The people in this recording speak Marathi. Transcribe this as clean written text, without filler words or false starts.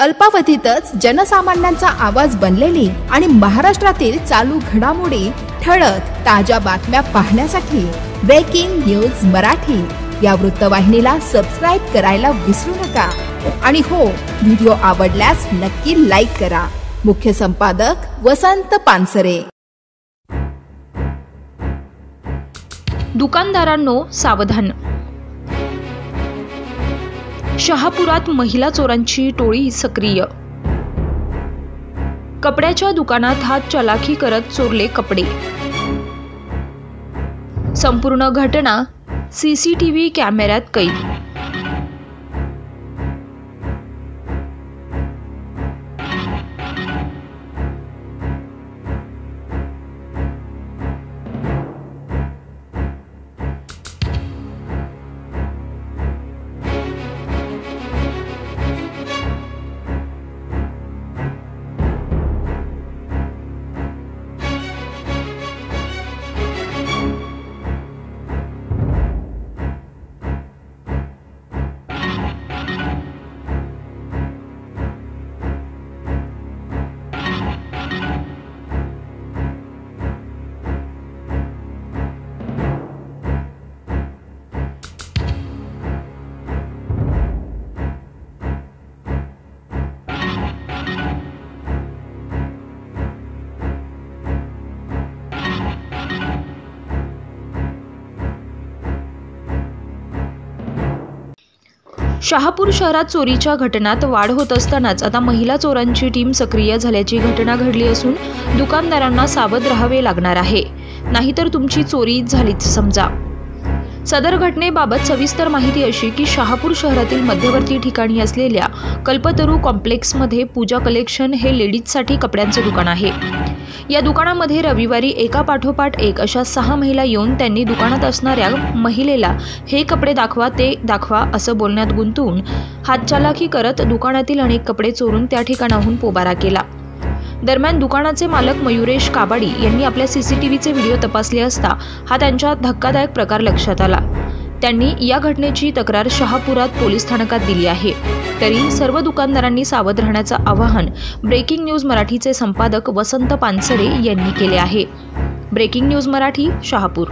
अल्पावधीतच जनसामान्यांचा आवाज बनलेली आणि महाराष्ट्रातील चालू घडामोडी ठळक ताज्या बातम्या पाहण्यासाठी ब्रेकिंग न्यूज मराठी या वृत्तवाहिनीला सबस्क्राइब करायला विसरू नका। आणि हो, व्हिडिओ आवडल्यास नक्की लाईक करा। मुख्य संपादक वसंत पानसरे। दुकानदारांनो सावधान। शहापुरात महिला चोरांची टोळी सक्रिय। कपड्याच्या दुकानात हात चलाखी करत चोरले कपडे। संपूर्ण घटना सीसीटीव्ही कॅमेऱ्यात कैद। शहापूर शहरात चोरीच्या घटनात वाढ होत असतानाच आता महिला चोरांची टीम सक्रिय झाल्याची घटना घडली असून दुकानदारांना सावध राहावे लागणार आहे, नाहीतर तुमची चोरी झालीच समजा। सदर घटनेबाबत सविस्तर माहिती अशी की शहापूर शहरातील मध्यवर्ती ठिकाणी असलेल्या कल्पतरू कॉम्प्लेक्समध्ये पूजा कलेक्शन हे लेडीजसाठी कपड्यांचे दुकान आहे। या दुकानामध्ये रविवारी एका पाठोपाठ एक अशा 6 महिला येऊन त्यांनी दुकानात असणाऱ्या महिलेला हे कपडे दाखवा ते दाखवा असं बोलण्यात गुंतवून हातचालाखी करत दुकानातील अनेक कपडे चोरून त्या ठिकाणाहून पोबारा केला। दरम्यान दुकानाचे मालक मयुरेश काबाडी यांनी आपल्या सीसीटीव्हीचे व्हिडिओ तपासले असता हा त्यांच्या धक्कादायक प्रकार लक्षात आला। त्यांनी या घटनेची तक्रार शहापुरात पोलीस स्थानकात दिली आहे। तरी सर्व दुकानदारांनी सावध राहण्याचं आवाहन ब्रेकिंग न्यूज मराठीचे संपादक वसंत पानसरे यांनी केले आहे। Breaking news Marathi, Shahapur.